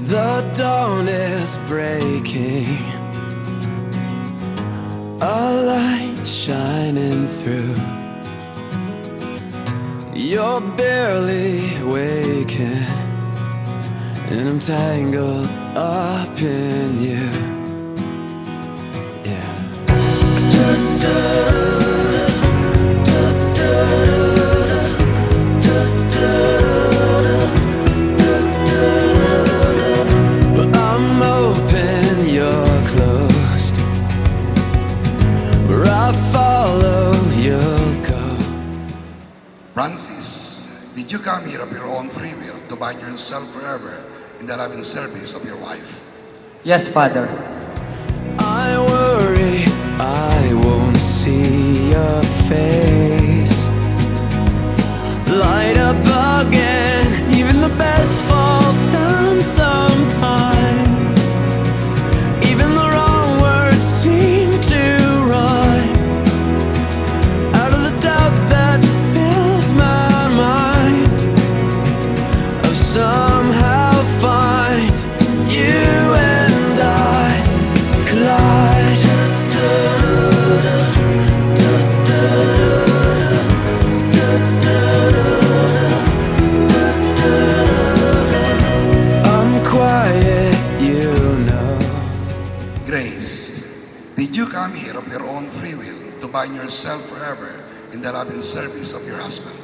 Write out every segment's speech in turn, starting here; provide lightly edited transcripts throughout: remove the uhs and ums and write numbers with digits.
The dawn is breaking, a light shining through. You're barely waking, and I'm tangled up in you. Yeah. I'm open, you're closed. Where I follow, you'll go. Francis, did you come here of your own free will to bind yourself forever in the loving service of your wife? Yes, Father. I worry I won't see your face light up again. Even the best fall down sometime. Even the wrong words seem to rhyme. Out of the doubt that fills my mind, I'll somehow find you and I collide. I'm quiet, you know. Grace, did you come here of your own free will to bind yourself forever in the loving service of your husband?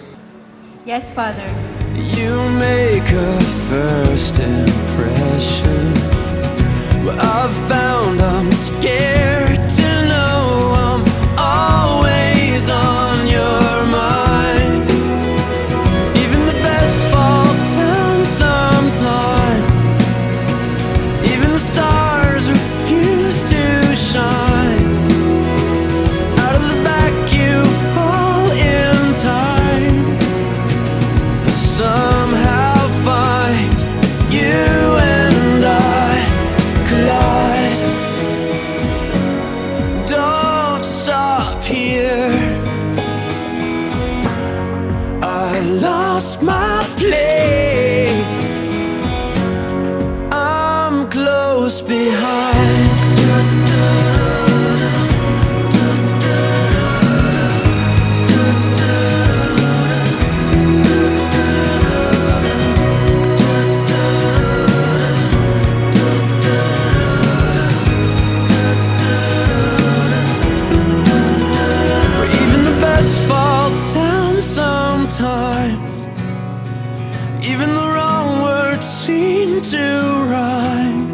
Yes, Father. You make a first impression. Well, I've found I'm scared to know I'm always on your mind. Even the best fall down sometime. Even the stars refuse to shine. Out of the back you fall in time. Somehow find you and I collide. Don't stop here. I lost my place. I'm close behind. Even the best fall down sometimes. Even the wrong words seem to rhyme.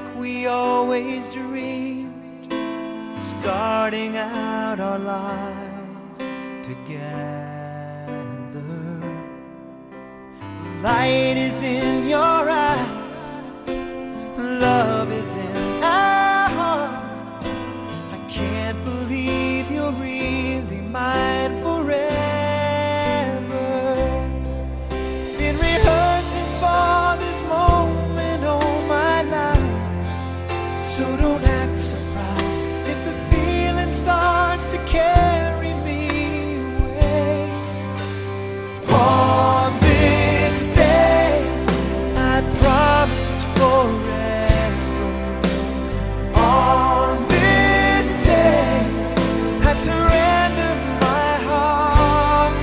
like we always dreamed, starting out our lives together. Light is in your eyes, love is in our hearts. I can't believe you're really mine forever. Been rehearsing for this moment all my life, so don't act surprised if the feeling starts to carry me away. On this day, I promise forever. On this day, I surrender my heart.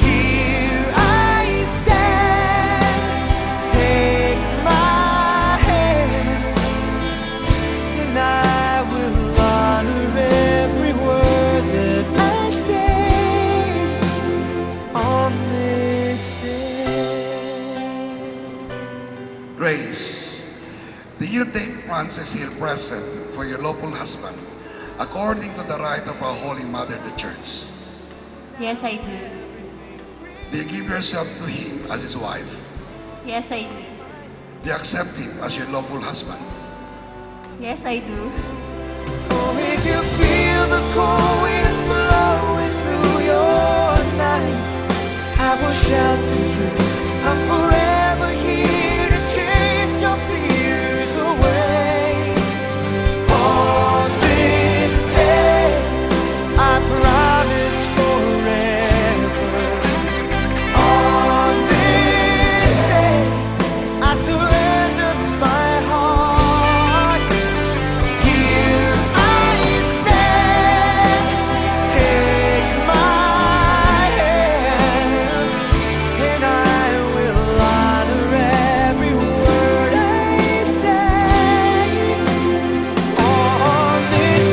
Here I stand, take my hand, and I will honor every word that I say on this day. Grace, do you take Francis here present for your lawful husband according to the right of our Holy Mother, the Church? Yes, I do. Do you give yourself to him as his wife? Yes, I do. Do you accept him as your lawful husband? Yes, I do. Oh, if you feel the cold wind blowing through your night, I will shout to you, I'm forever here to chase your fears away. On this day, I promise forever. On this day, I surrender my heart. Here I stand, take my hand, and I will honor every word I say on this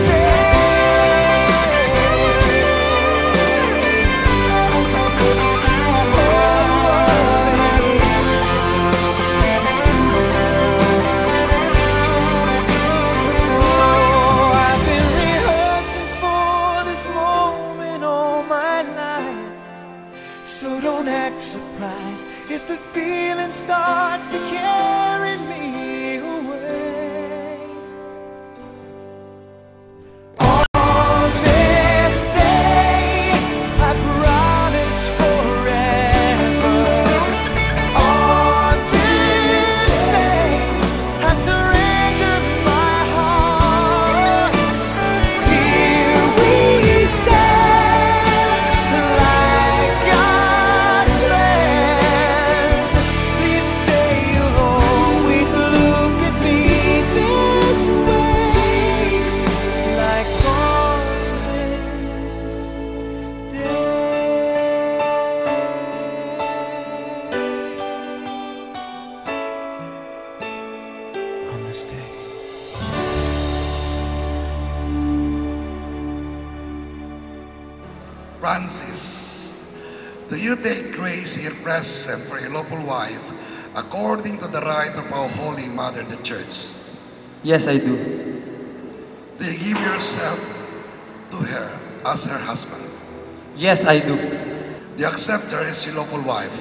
I've been rehearsing for this moment all my life, so don't act surprised if the feeling starts to carry me away. On this day, I promise forever. On this day, I surrender my heart. Here we stand, like God's plans. Please say you'll always look at me this way, like on this day. On this day. Francis, do you take Grace here present for your lawful wife according to the right of our Holy Mother, the Church? Yes, I do. Do you give yourself to her as her husband? Yes, I do. Do you accept her as your lawful wife?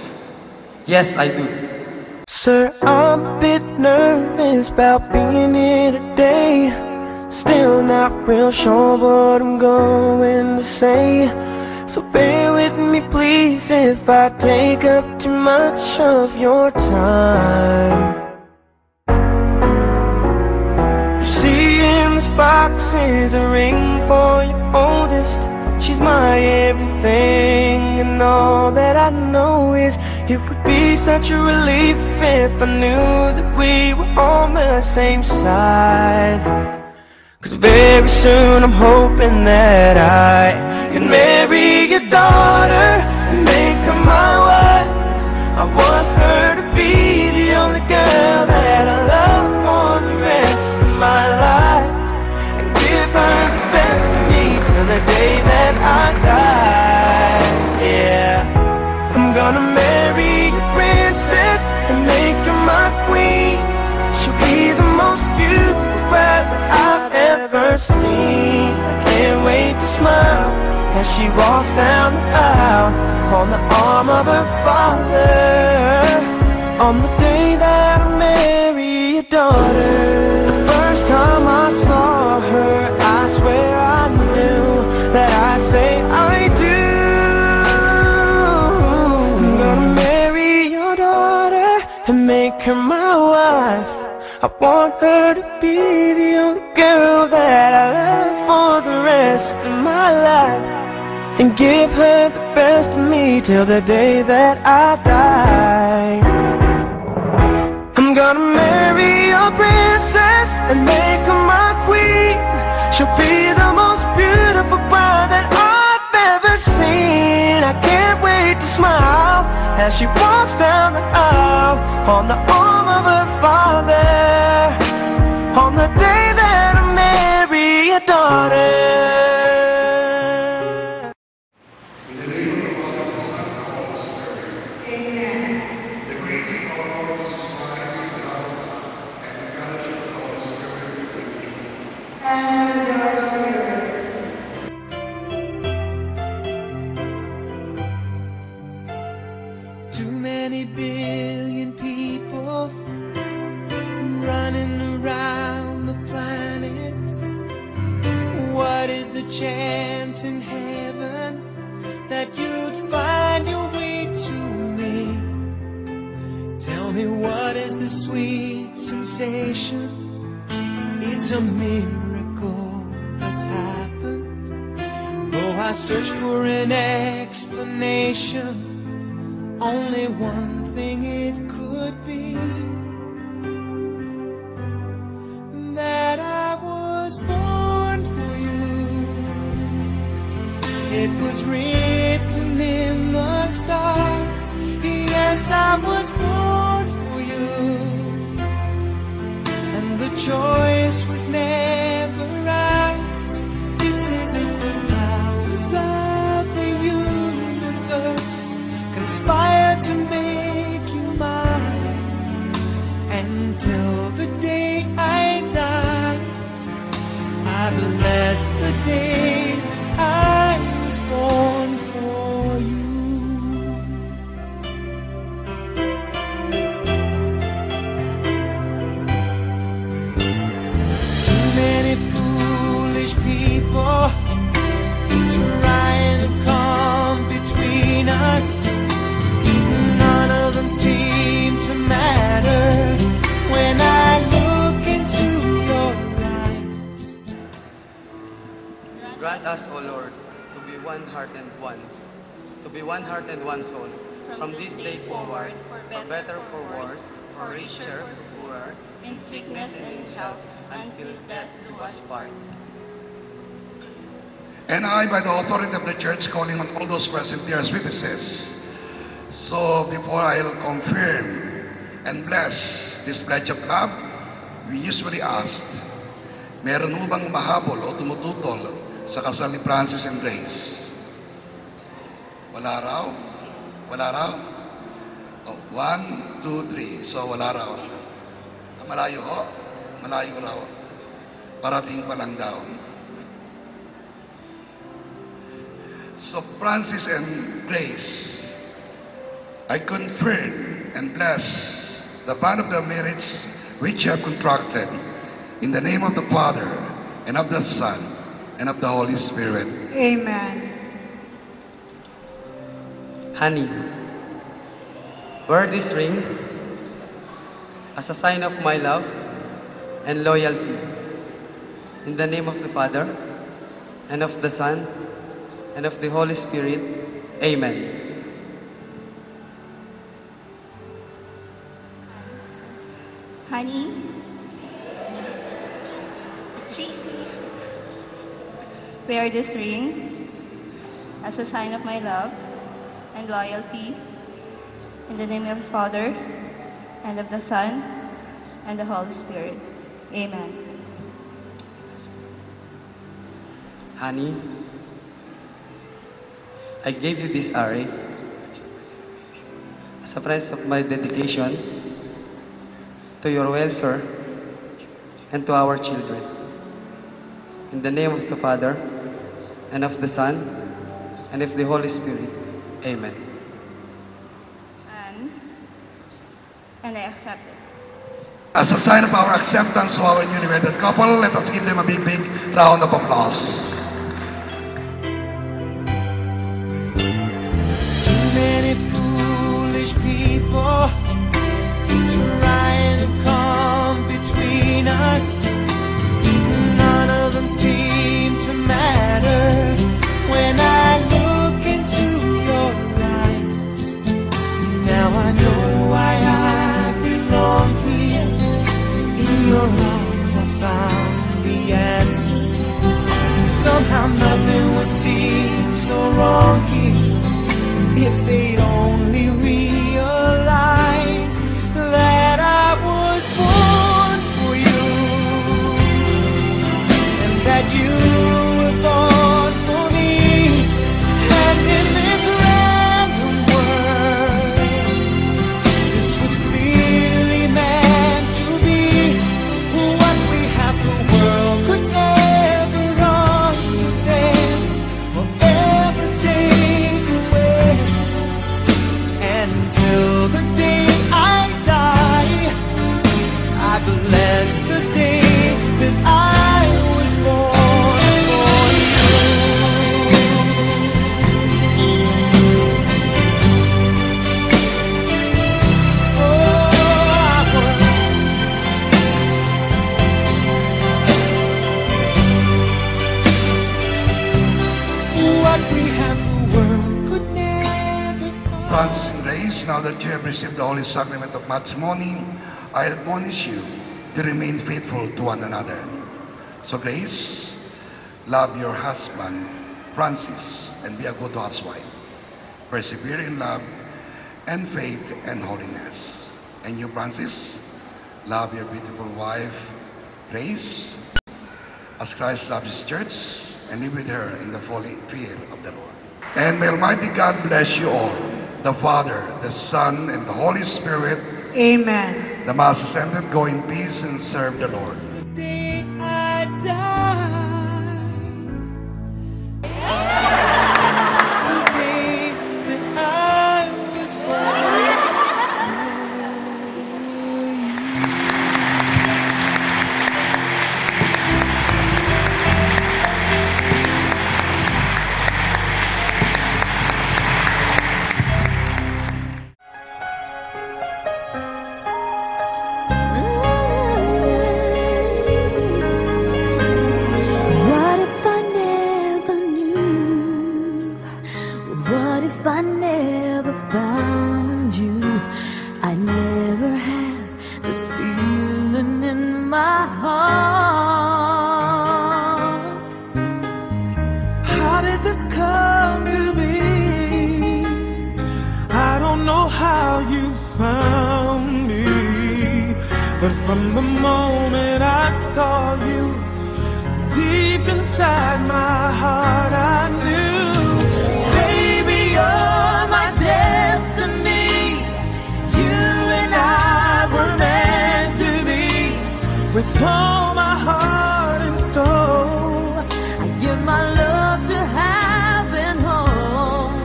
Yes, I do. Sir, I'm a bit nervous about being here today. Still not real sure what I'm going to say. So bear with me please if I take up too much of your time. You see in this box is a ring for your oldest. She's my everything, and all that I know is it would be such a relief if I knew that we were on the same side. 'Cause very soon I'm hoping that I can marry your daughter and make her my wife. I want her to be the only girl that I love for the rest of my life, and give her the best of me till the day that I die. Yeah, I'm gonna marry your princess and make her my queen. She'll be the down the aisle on the arm of her father. On the day that I marry your daughter. The first time I saw her, I swear I knew that I'd say I do. I'm gonna marry your daughter and make her my wife. I want her to be the only girl that I love for the rest of my life, and give her the best of me till the day that I die. I'm gonna marry your princess and make her my queen. She'll be the most beautiful bride that I've ever seen. I can't wait to smile as she walks down the aisle on the arm of her father. On the day that I marry your daughter. In the name of the Father, the Son, and the Holy Spirit. Amen. The grace of our Lord Jesus Christ, the love of God, and the fellowship of the Holy Spirit be with you. And with your spirit. Too many billion people running around the planet. What is the chance in heaven that you'd find your way to me? Tell me, what is the sweet sensation? It's a miracle that's happened. Though I search for an explanation, only one thing it could be, that I was born for you. It was written in the stars. Yes, I was born for you, and the choice was never ours. This isn't the powers of the universe conspire to make you mine. Until the day I die, I bless the day I was born for you. Too many foolish people trying to come between us. None of them seem to matter when I look into your eyes. Grant us, O Lord, to be one heart and one soul, from this day forward, for better, for worse, for richer, for poorer, In sickness and in health, until death do us part. And I, by the authority of the church, calling on all those present here as witnesses. So, before I'll confirm and bless this pledge of love, we usually ask, meron mo bang mahabol o tumututol sa kasal ni Francis and Grace? Wala raw? Wala raw? Oh, 1, 2, 3. So, wala raw. Malayo ho? Malayo raw. Parating pa lang daw. So, Francis and Grace, I confirm and bless the bond of the marriage which you have contracted in the name of the Father and of the Son and of the Holy Spirit. Amen. Honey, wear this ring as a sign of my love and loyalty. In the name of the Father, and of the Son, and of the Holy Spirit. Amen. Honey, Tracy, wear this ring as a sign of my love and loyalty. In the name of the Father, and of the Son, and the Holy Spirit. Amen. Honey, I gave you this array as a pledge of my dedication to your welfare and to our children. In the name of the Father, and of the Son, and of the Holy Spirit. Amen. And I accept it. As a sign of our acceptance to our newly wedded couple, let us give them a big round of applause. Too many foolish people trying to come between us. None of them seem to matter. When I look into your eyes, now I know why I belong here. In your arms I found the answers. Somehow nothing would seem so wrong here if they'd only realize that I was born for you, and that you were born for me. And in this random world, this was clearly meant to be. What we have, the world could never understand or ever take away. And until the day I die, I bless the day that I was born for you. What we have, the world could never find. Francis and Grace, now that you have received the holy sacrament of matrimony, I admonish you to remain faithful to one another. So Grace, love your husband, Francis, and be a good housewife. Persevere in love and faith and holiness. And you, Francis, love your beautiful wife, Grace, as Christ loves His church, and live with her in the holy fear of the Lord. And may Almighty God bless you all, the Father, the Son, and the Holy Spirit. Amen. The Mass is ended. Go in peace and serve the Lord. The day I die, the day that I was born. What if I never knew? What if I never found you? I never had this feeling in my heart. How did this come to be? I don't know how you found me, but from the moment I saw you, deep inside my heart I knew, baby, you're my destiny. You and I were meant to be. With all my heart and soul, I give my love to heaven home,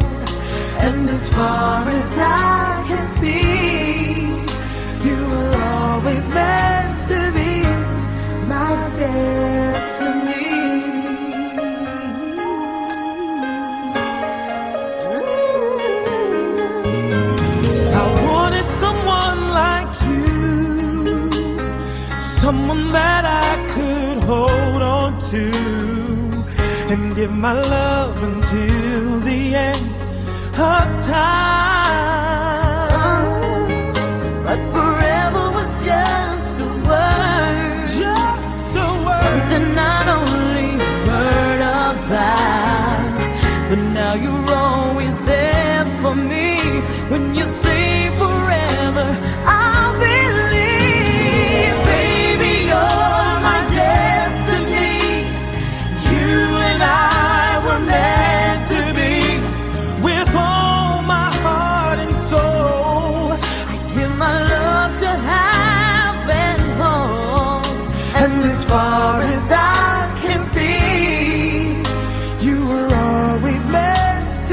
and as far as I can see, you were always meant to be my destiny. I wanted someone like you, someone that I could hold on to and give my love until the end of time. but forever was just a word, Just a word. something not only heard about, but now you're always there for me. When you say forever, I'll believe, baby, you're my destiny. You and I were meant to be. With all my heart and soul, I give my love to heaven home, and as far as I can see, you were always meant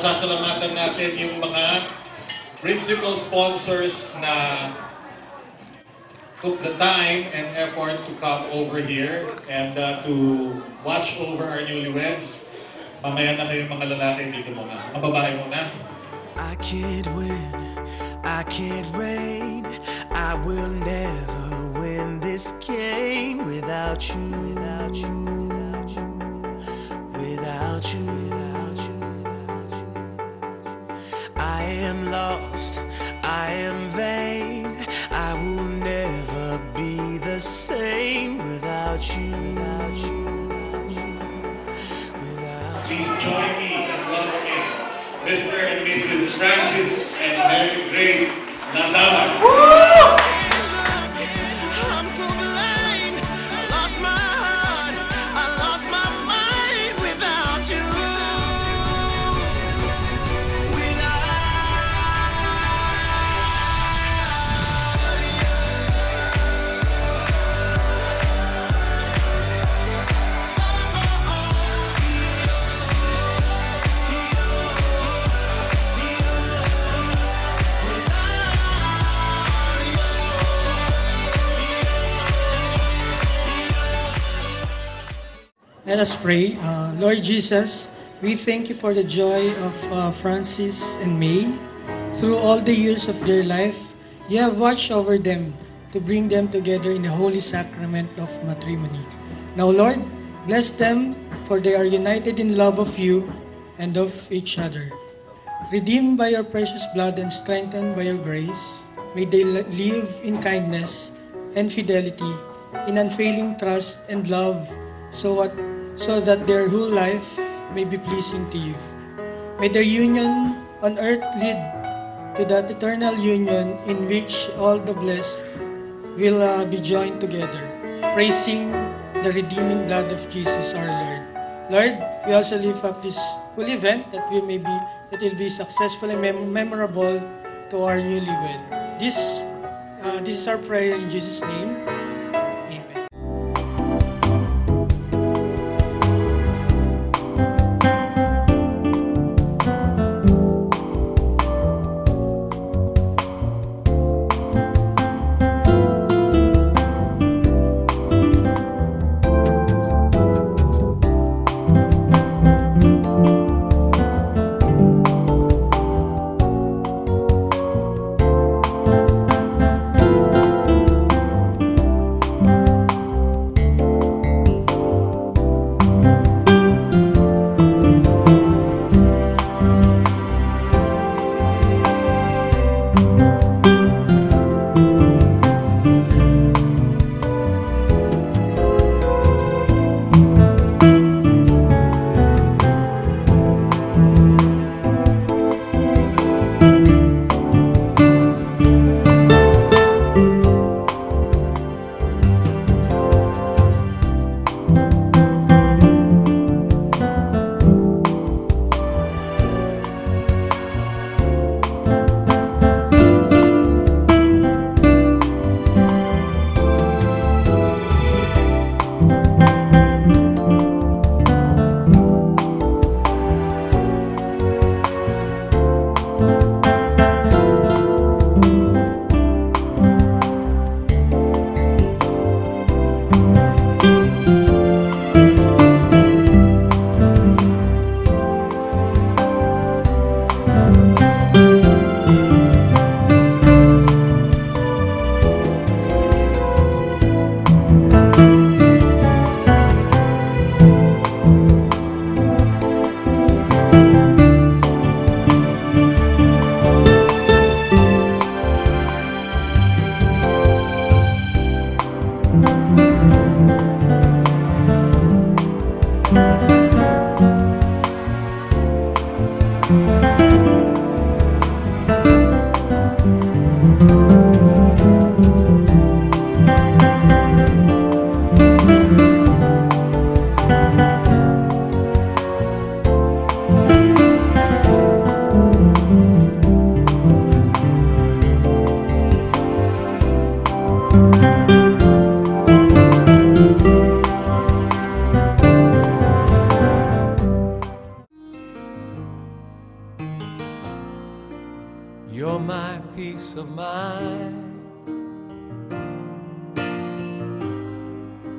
pasasalamatan natin yung mga principal sponsors na took the time and effort to come over here and to watch over our newlyweds. Mamaya na kayong mga lalaki dito muna. Mga babae muna. I can't win, I can't reign, I will never win this game without you, without you, without you, without you. I am lost, I am vain, I will never be the same without you, without you, without you. Please join me in welcoming Mr. and Mrs. Francis and Mary Grace Natala. I'm so blind, I lost my heart, I lost my mind without you. Let us pray. Lord Jesus, we thank you for the joy of Francis and May. Through all the years of their life, you have watched over them to bring them together in the holy sacrament of matrimony. Now, Lord, bless them, for they are united in love of you and of each other. Redeemed by your precious blood and strengthened by your grace, may they live in kindness and fidelity, in unfailing trust and love, so that their whole life may be pleasing to you. May their union on earth lead to that eternal union in which all the blessed will be joined together, praising the redeeming blood of Jesus our Lord. Lord, we also lift up this whole event that it will be successful and memorable to our newlywed. This is our prayer in Jesus' name.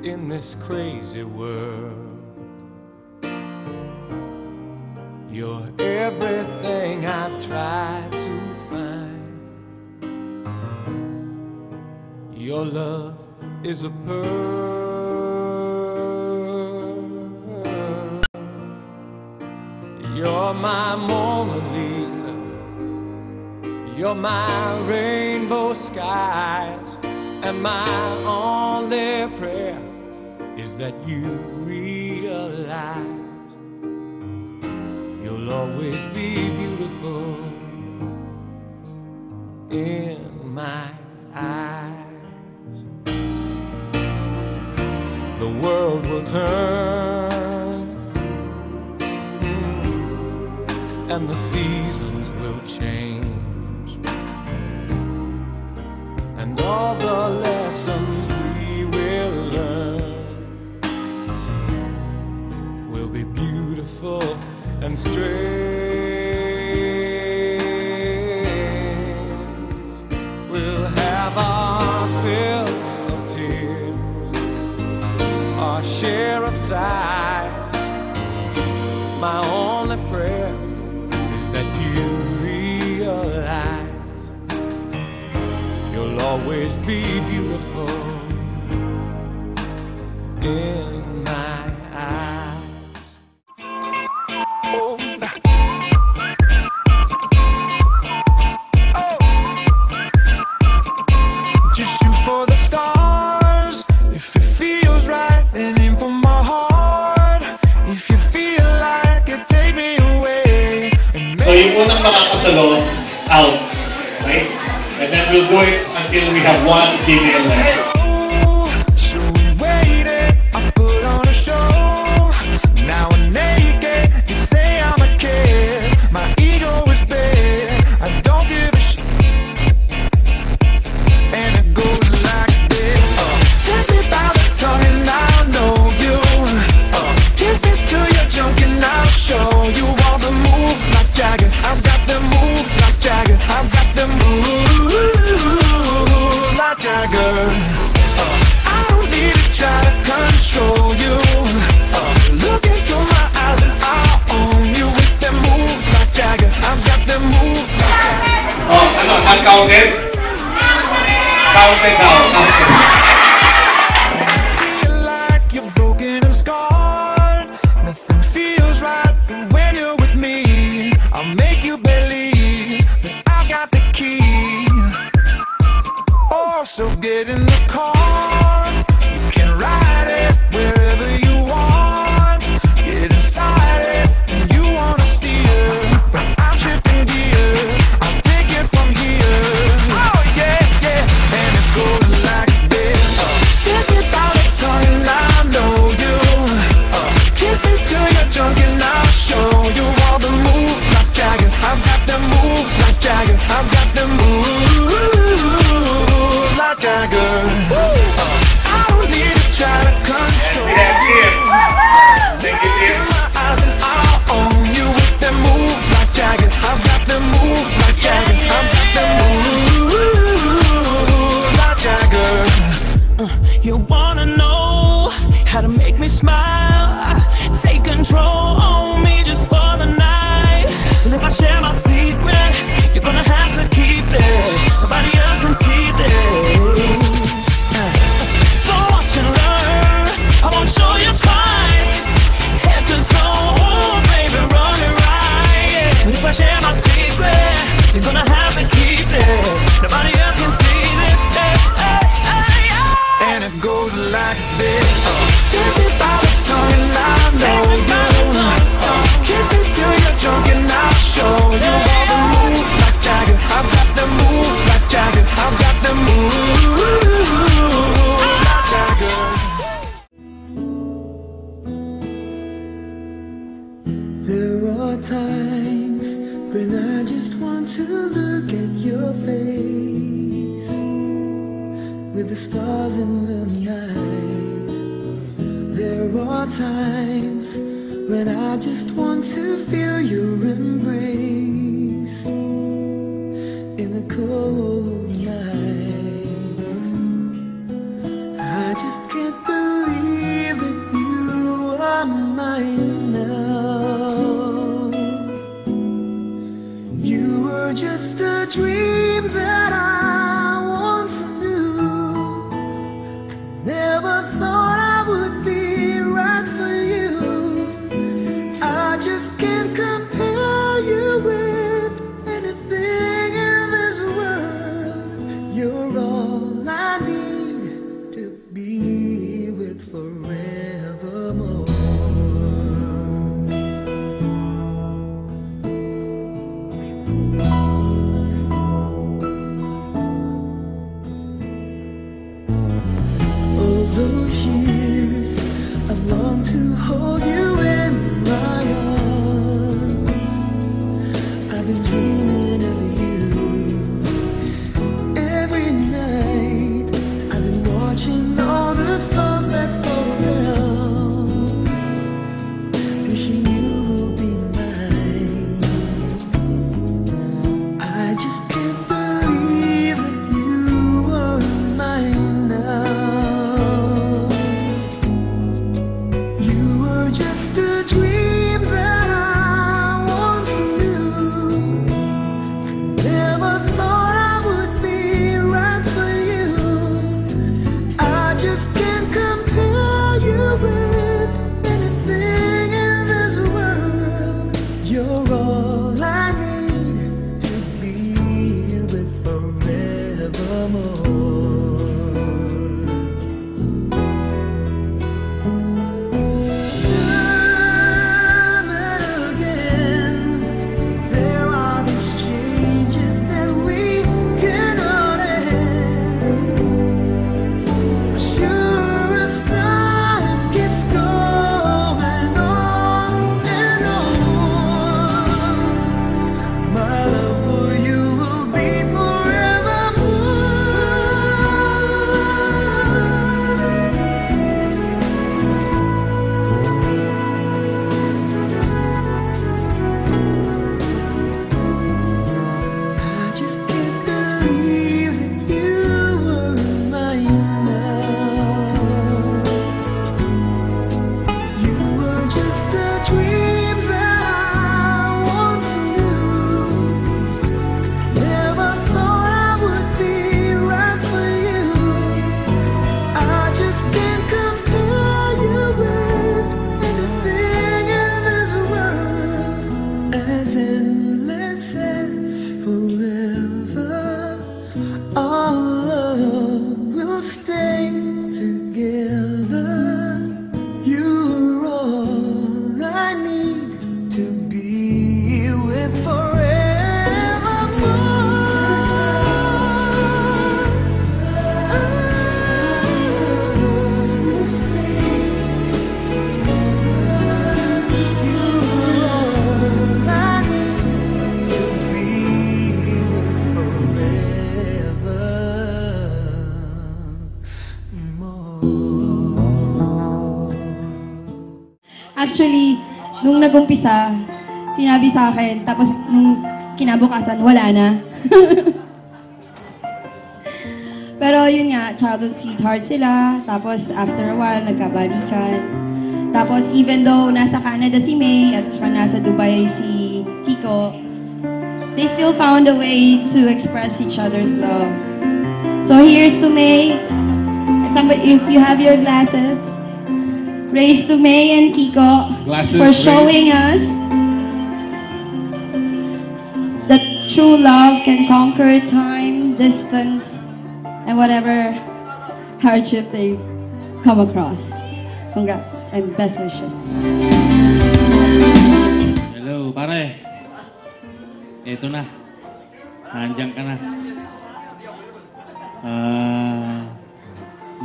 in this crazy world. You're everything I've tried to find. Your love is a pearl. You're my Mona Lisa. You're my rainbow skies. And my only prayer is that you realize you'll always be beautiful in my eyes. The world will turn and the seasons will change, and all the lessons we will learn will be beautiful and strange. We'll have our fill of tears, our share of sighs. My only prayer is that you realize you'll always be beautiful in my eyes. Just shoot for the stars. If it feels right, then aim for my heart. If you feel like it, take me away. So yung unang makakasalo, out. Right? And then we'll do it until we have one female left. So we waited, I put on a show. Now I'm naked, you say I'm a kid. My ego is big, I don't give a shit. And it goes like this. Take me by the tongue and I'll know you. Kiss me to your junk and I'll show you all the moves like Jagger. I've got the moves like Jagger. I've got the moves like Jagger. I don't need to try to control you. Look into my eyes and I'll own you with them moves like Jagger. I've got them moves like Jagger. Oh, ano? Uncounted? Counted down. Counted. Feel like you're broken and scarred. Nothing feels right, but when you're with me, I'll make you believe that I've got the key. Oh, so get in the car. You can ride it wherever you want. Get inside it, and you wanna steer. But I'm shifting gears. I'll take it from here. Oh yeah, yeah, and it goes like this. Kiss me by the tongue and I know you. Kiss me to your junk and I'll show you all the moves like Jagger. I've got the moves like Jagger. I've got the moves like Jagger. I don't need to try to control. That's it. Thank you, dear. My eyes and I'll own you with the moves like Jagger. I've got the moves like Jagger. I've got the moves like Jagger. You wanna know how to make me smile? Take control on me just for the night. And if I share my secret, you're gonna have to keep it. Nobody else can see this. So watch and learn. I won't show you twice. Head to toe, baby, run it right. And if I share my secret, you're gonna have to keep it. Nobody else can see this. And it goes like this. Kiss me by the tongue and I know you. Kiss me till you're drunk and I'll show you all the moves like Jagger. I've got the moves like Jagger. I've got the moves like Jagger. There are times when I just want to look at your face with the stars in the night. There are times when I just want to feel your embrace in the cold night. I just can't believe Actually, nung nag-umpisa, sinabi sa akin, tapos nung kinabukasan, wala na. Pero yun nga, childhood sweetheart sila, tapos after a while, nagkabalikan. Tapos even though nasa Canada si May at saka nasa Dubai si Kiko, they still found a way to express each other's love. So here's to May. Somebody, if you have your glasses, raise to May and Kiko Glasses for raised. showing us that true love can conquer time, distance, and whatever hardship they come across. Congrats and best wishes. Hello, pare. Eto na. Nandiyan ka na.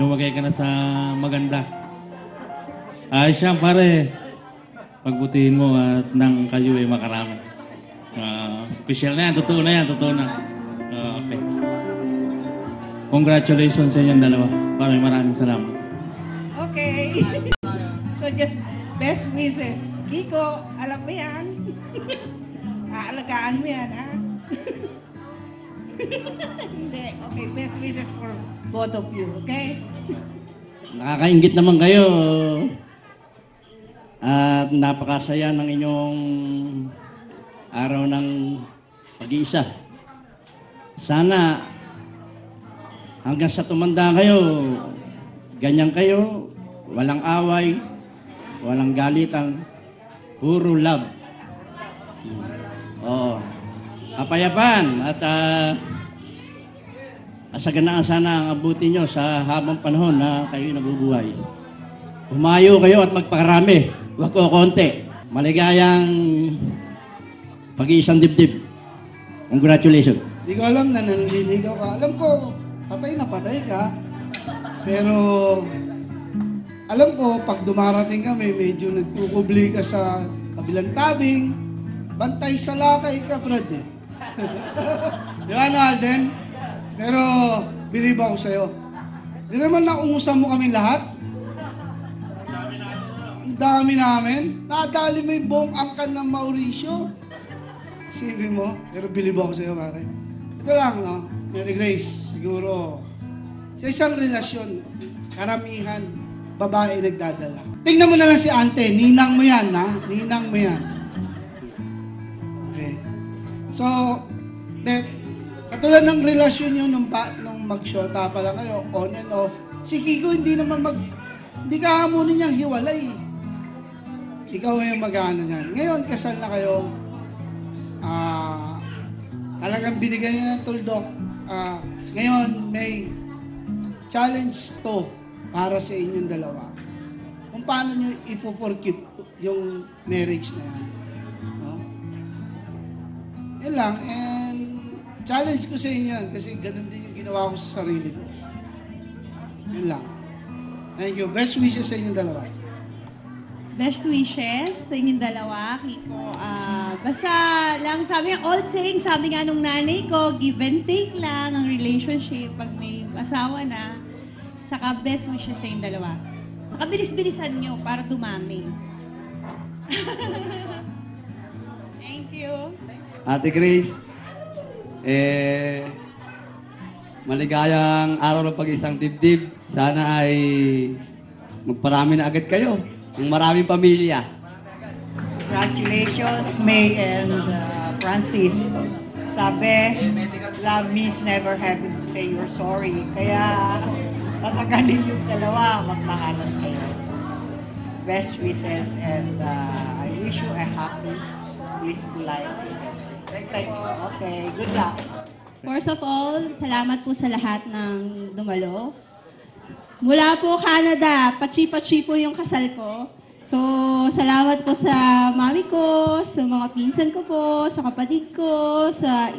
Lumagay ka na sa maganda. Ay siya, pare. Pagbutihin mo at nang kayo ay makarami. Official na yan. Totoo na yan. Totoo na. Okay. Congratulations sa inyong dalawa. Pare, maraming salamat. Okay. So just best wishes. Kiko, alam mo yan? Aalagaan mo yan, ha? Hindi. Okay, best wishes for both of you, okay? Nakakaingit naman kayo. At napakasaya ng inyong araw ng pag-iisa. Sana hanggang sa tumanda kayo, ganyan kayo, walang away, walang galitan, puro love. Oo. Kapayapaan at kasaganaan sana ang abutin nyo sa habang panahon na kayo nabubuhay. Humayo kayo at magpakarami, huwag ko konti. Maligayang pag-iisang dibdib. Congratulations. Hindi ko alam na nanliligaw ka. Alam ko, patay na patay ka. Pero, alam ko, pag dumarating kami, medyo nagkukubli ka sa kabilang tabing, bantay sa lakay ka, Brad, eh. Di ba, no, Alden? Pero, believe ako sa'yo. Di naman naungusan mo kami lahat. Ang dami namin. Nadali mo yung buong angkan ng Mauricio. Sige mo, pero believe ako sa'yo, pare. Ito lang, no? Mary Grace, siguro, sa isang relasyon, karamihan, babae nagdadala. Tingnan mo na lang si Ante, ninang mo yan, ha? Ninang mo yan. Okay. So, katulad ng relasyon nyo nung mag-shota pa lang kayo, on and off, si Kiko hindi ka hamunin niyang hiwalay. Ikaw yung mag-ano niyan. Ngayon, kasal na kayo, talagang binigyan niya ng tuldok. Ngayon, may challenge to para sa inyong dalawa. Kung paano nyo ipoforgive yung marriage na yan. No? Yan lang. And challenge ko sa inyo yan kasi ganun din yung ginawa ko sa sarili ko. Yan lang. Thank you. Best wishes sa inyong dalawa. Best wishes sa inyong dalawa, Kiko. Basta lang, sabi nga, all things, sabi nga nung nanay ko, give and take lang ang relationship pag may asawa na. Saka best wishes sa inyong dalawa. Saka bilis-bilisan nyo para dumami. Thank you. Ate Grace, maligayang araw ng pag-isang dibdib. Sana ay magparami na agad kayo. Ng maraming pamilya. Congratulations, May and Francis. Sabi, love means never having to say you're sorry. Kaya, tatagalin yung dalawa, magmahalan kayo. Best wishes and I wish you a happy, blissful life. Okay, good luck. First of all, salamat po sa lahat ng dumalo. Mula po Canada, pachi-pachi po yung kasal ko. So, salamat po sa mami ko, sa mga pinsan ko po, sa kapatid ko, sa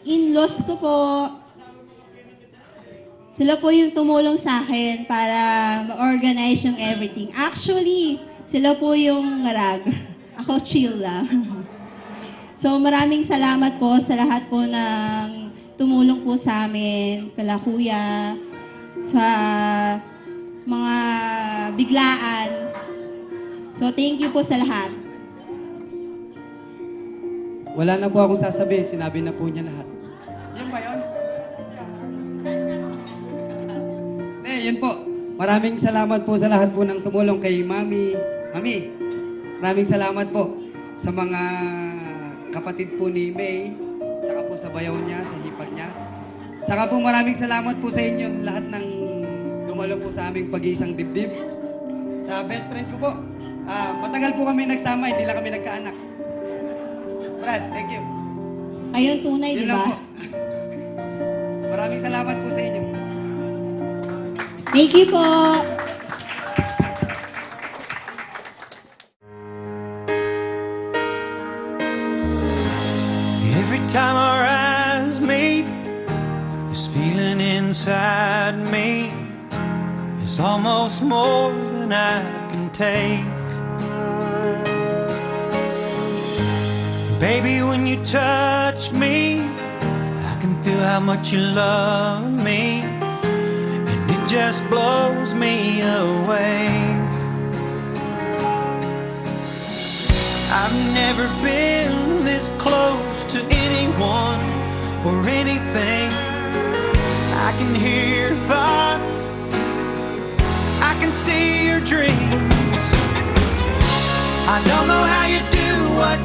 in-laws ko po. Sila po yung tumulong sa akin para ma-organize yung everything. Actually, sila po yung ngarag. Ako chill lang. So, maraming salamat po sa lahat po ng tumulong po sa amin, kala kuya, sa mga biglaan. So, thank you po sa lahat. Wala na po akong sasabihin, sinabi na po niya lahat. Yun ba yun? Yun po. Maraming salamat po sa lahat po ng tumulong kay Mami. Mami, maraming salamat po sa mga kapatid po ni May, saka po sa bayaw niya, sa hipag niya. Saka po maraming salamat po sa inyo, lahat ng dumalo po sa aming pag-iisang dibdib. Sa best friend ko po, matagal po kami nagsama, hindi lang kami nagkaanak. Brad, thank you. Ayun, tunay, di Yun lang ba? po. Maraming salamat po sa inyo. Thank you po. Every time our eyes meet, this feeling inside me is almost more than I can take. Baby, when you touch me, I can feel how much you love me, and it just blows me away. I've never been this close to anyone or anything. I can hear your thoughts, I can see your dreams. I don't know how you do what